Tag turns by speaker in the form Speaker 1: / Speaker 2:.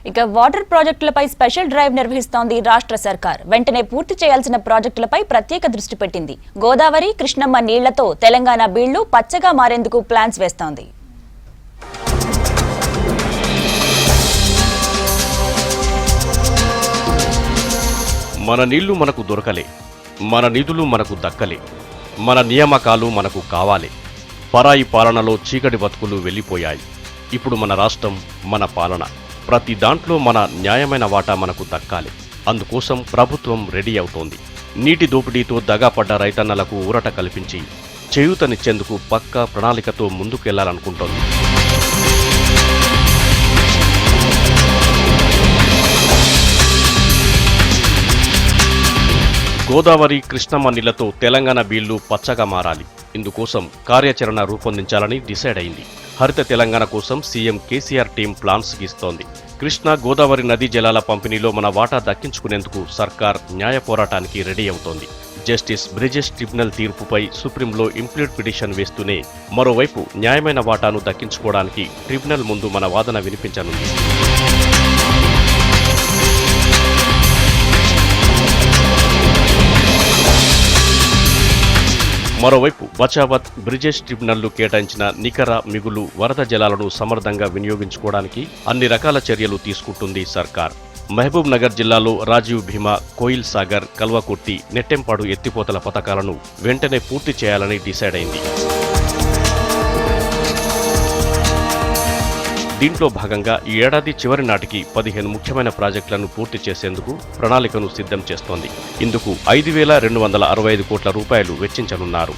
Speaker 1: ఇక వాటర్ ప్రాజెక్టులపై special drive నిర్వహిస్తోంది రాష్ట్ర సర్కార్. వెంటనే పూర్తి చేయాల్సిన ప్రాజెక్టులపై ప్రత్యేక దృష్టి పెట్టింది. గోదావరి, కృష్ణమ్మ నీళ్లతో తెలంగాణ బీళ్లు పచ్చగా మారేందుకు ప్లాన్స్ వేస్తోంది.
Speaker 2: మన నీళ్లు మనకు దొరకలే, మన నిధులు మనకు దక్కలే, మన నియామకాలు మనకు కావాలి. పరాయి పాలనలో చీకటి బతుకులు వెళ్లిపోయాయి. ఇప్పుడు మన రాష్ట్రం, మన పాలన, ప్రతి దాంట్లో మన న్యాయమైన వాటా మనకు దక్కాలి. అందుకోసం ప్రభుత్వం రెడీ అవుతోంది. నీటి దోపిడీతో దగాపడ్డ రైతన్నలకు ఊరట కల్పించి చేయూతనిచ్చేందుకు పక్కా ప్రణాళికతో ముందుకెళ్లాలనుకుంటోంది. గోదావరి, కృష్ణమ్మ నీళ్లతో తెలంగాణ బీళ్లు పచ్చగా మారాలి. ఇందుకోసం కార్యాచరణ రూపొందించాలని డిసైడ్ అయింది. హరిత తెలంగాణ కోసం సీఎం కేసీఆర్ టీం ప్లాన్స్ గీస్తోంది. కృష్ణా, గోదావరి నదీ జలాల పంపిణీలో మన వాటా దక్కించుకునేందుకు సర్కార్ న్యాయ పోరాటానికి రెడీ అవుతోంది. జస్టిస్ బ్రిజేష్ ట్రిబ్యునల్ తీర్పుపై సుప్రీంలో ఇంప్లీడ్ పిటిషన్ వేస్తూనే మరోవైపు న్యాయమైన వాటాను దక్కించుకోవడానికి ట్రిబ్యునల్ ముందు మన వాదన వినిపించనుంది. మరోవైపు బచావత్, బ్రిజేష్ ట్రిబ్యునల్లు కేటాయించిన నికర, మిగులు, వరద జలాలను సమర్థంగా వినియోగించుకోవడానికి అన్ని రకాల చర్యలు తీసుకుంటుంది సర్కార్. మహబూబ్ నగర్ జిల్లాలో రాజీవ్ భీమా, కోయిల్ సాగర్, కల్వకుర్తి, నెట్టెంపాడు ఎత్తిపోతల పథకాలను వెంటనే పూర్తి చేయాలని డిసైడ్ అయింది. దీంట్లో భాగంగా ఈ ఏడాది చివరి నాటికి 15 ముఖ్యమైన ప్రాజెక్టులను పూర్తి చేసేందుకు ప్రణాళికను సిద్ధం చేస్తోంది. ఇందుకు 5,265 కోట్ల రూపాయలు వెచ్చించనున్నారు.